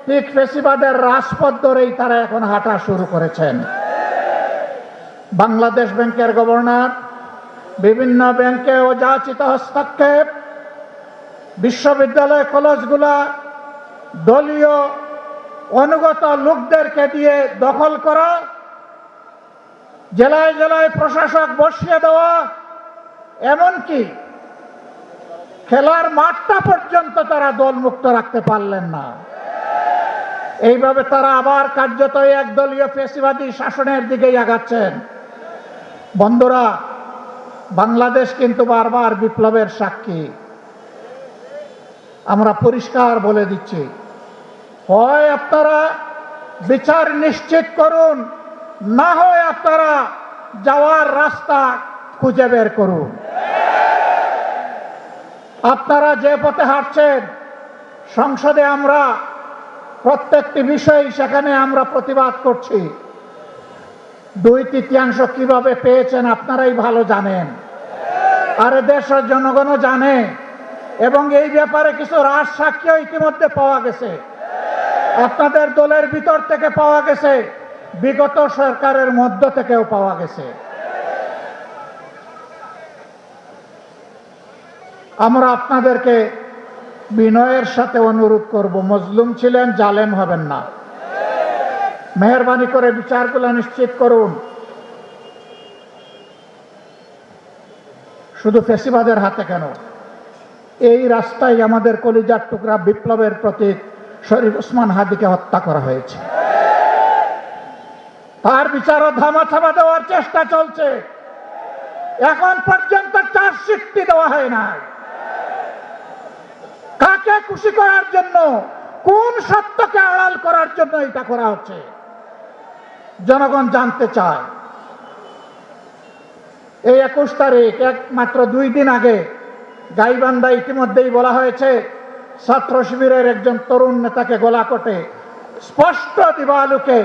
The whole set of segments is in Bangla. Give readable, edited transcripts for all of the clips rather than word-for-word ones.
ঠিক ফেসিবাদের রাজপথ ধরেই তারা এখন হাঁটা শুরু করেছেন। বাংলাদেশ ব্যাংকের গভর্নর, বিভিন্ন ব্যাংকে অযাচিত হস্তক্ষেপ, বিশ্ববিদ্যালয় কলেজগুলা দলীয় অনুগত লোকদেরকে দিয়ে দখল করা, জেলায় জেলায় প্রশাসক বসিয়ে দেওয়া, এমনকি খেলার মাঠটা পর্যন্ত তারা দলমুক্ত রাখতে পারলেন না। এইভাবে তারা আবার কার্যত একদলীয় ফ্যাসিবাদী শাসনের দিকেই আগাচ্ছেন। বন্ধুরা, বাংলাদেশ কিন্তু বারবার বিপ্লবের সাক্ষী। আমরা পরিষ্কার বলে দিচ্ছি, হয় আপনারা বিচার নিশ্চিত করুন, না হয় আপনারা যাওয়ার রাস্তা খুঁজে বের করুন। আপনারা যে পথে হাঁটছেন, সংসদে আমরা প্রত্যেকটি বিষয় সেখানে আমরা প্রতিবাদ করছি। 2/3 কিভাবে পেয়েছেন আপনারাই ভালো জানেন, আর দেশের জনগণও জানে, এবং এই ব্যাপারে কিছু রাজ সাক্ষী ইতিমধ্যে পাওয়া গেছে। আপনাদের দলের ভিতর থেকে পাওয়া গেছে, বিগত সরকারের মধ্য থেকেও পাওয়া গেছে। আমরা আপনাদেরকে বিনয়ের সাথে অনুরোধ করব, মজলুম ছিলেন, জালেম হবেন না। মেহরবানি করে বিচারগুলো নিশ্চিত করুন। শুধু ফ্যাসিবাদের হাতে কেন, এই রাস্তায় আমাদের কলিজার টুকরা বিপ্লবের প্রতীক শরীফ ওসমান হাদিকে হত্যা করা হয়েছে। তার বিচারও ধামাচাপা দেওয়ার চেষ্টা চলছে। এখন পর্যন্ত চার্জশিটটি দেওয়া হয় না। কাকে খুশি করার জন্য, কোন সত্যকে আড়াল করার জন্য এটা করা হচ্ছে, জনগণ জানতে চায়। এই 21 তারিখ, মাত্র 2 দিন আগে গাইবান্ধা ইতিমধ্যেই বলা হয়েছে, ছাত্র শিবিরের একজন তরুণ নেতাকে গলাকটে স্পষ্ট দিবালুকে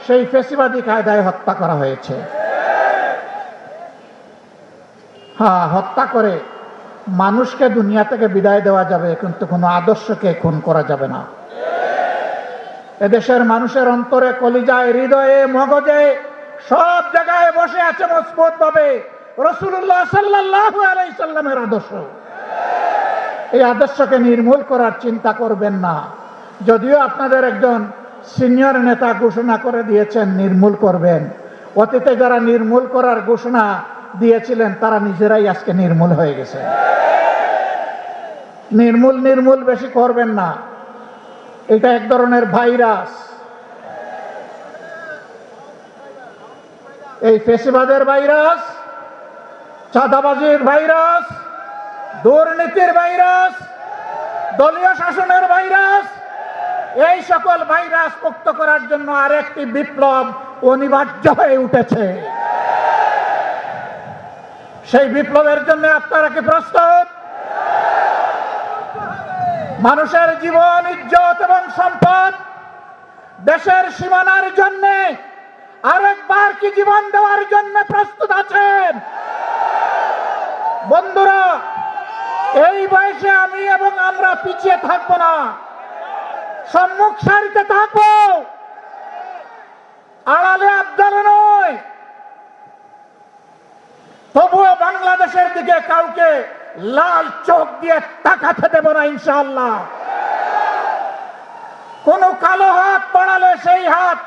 সেই ফ্যাসিবাদী কায়দায় হত্যা করা হয়েছে। হ্যাঁ, হত্যা করে মানুষকে দুনিয়া থেকে বিদায় দেওয়া যাবে, কিন্তু কোনো আদর্শকে খুন করা যাবে না। এদেশের মানুষের অন্তরে, কলিজায়, হৃদয়ে, মগজে সব জায়গায় বসে আছে মজবুত ভাবে রাসূলুল্লাহ সাল্লাল্লাহু আলাইহি সাল্লামের আদর্শ। এই আদর্শকে নির্মূল করার চিন্তা করবেন না। যদিও আপনাদের একজন সিনিয়র নেতা ঘোষণা করে দিয়েছেন নির্মূল করবেন, অতীতে যারা নির্মূল করার ঘোষণা দিয়েছিলেন তারা নিজেরাই আজকে নির্মূল হয়ে গেছে। নির্মূল বেশি করবেন না, এটা এক ধরনের ভাইরাস। এই ফ্যাসিবাদের ভাইরাস, চাঁদাবাজির ভাইরাস, দুর্নীতির ভাইরাস, দলীয় শাসনের ভাইরাস, এই সকল ভাইরাস মুক্ত করার জন্য আরেকটি বিপ্লব অনিবার্য হয়ে উঠেছে। সেই বিপ্লবের জন্য আপনারা কি প্রস্তুত? মানুষের জীবন, ইজ্জত এবং সম্পদ, দেশের সীমানার জন্য আরেকবার কি জীবন দেওয়ার জন্য প্রস্তুত আছেন? বন্ধুরা, এই বয়সে আমি এবং আমরা পিছিয়ে থাকবো না, সম্মুখ সারিতে থাকবো, আড়ালে আবদালে নয়। তবুও বাংলাদেশের দিকে কাউকে লাল চোখ দিয়ে তাকাতে দেব না ইনশাআল্লাহ। কোন কালো হাত বাড়ালে সেই হাত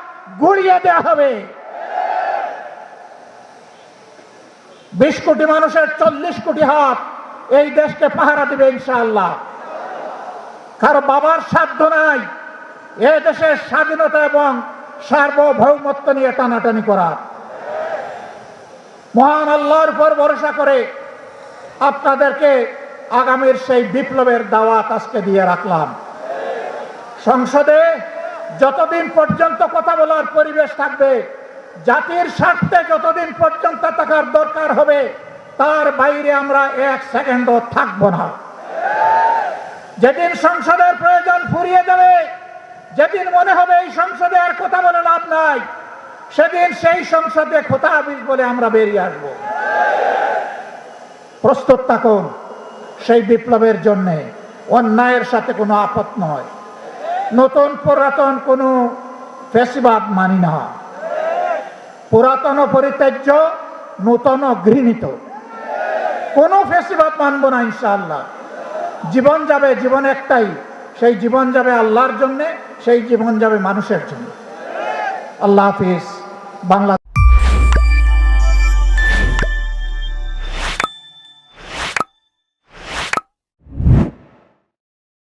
গুড়িয়ে দেওয়া হবে। 20 কোটি মানুষের 40 কোটি হাত এই দেশকে পাহারা দিবে ইনশাআল্লাহ। কারো বাবার সাধ্য নাই এই দেশের স্বাধীনতা এবং সার্বভৌমত্ব নিয়ে টানাটানি করার। মহান আল্লাহর উপর ভরসা করে আপনাদেরকে আগামীর সেই বিপ্লবের দাওয়াত আজকে দিয়ে রাখলাম। সংসদে যতদিন পর্যন্ত কথা বলার পরিবেশ থাকবে, জাতির স্বার্থে যতদিন পর্যন্ত থাকার দরকার হবে, তার বাইরে আমরা 1 সেকেন্ডও থাকবো না। যেদিন সংসদের প্রয়োজন ফুরিয়ে যাবে, যেদিন মনে হবে এই সংসদে আর কথা বলে লাভ নাই, সেদিন সেই সংসদে খোতাবিজ বলে আমরা বেরিয়ে আসবো। প্রস্তুত থাকুন সেই বিপ্লবের জন্যে। অন্যায়ের সাথে কোনো আপত নয়, নতুন পুরাতন কোনো ফ্যাসিবাদ মানি না। পুরাতন পরিত্যাজ্য, নূতন ঘৃণিত। কোনো ফ্যাসিবাদ মানব না ইনশাআল্লাহ। জীবন যাবে, জীবন একটাই, সেই জীবন যাবে আল্লাহর জন্যে, সেই জীবন যাবে মানুষের জন্য। আল্লাহ হাফিজ। বাংলা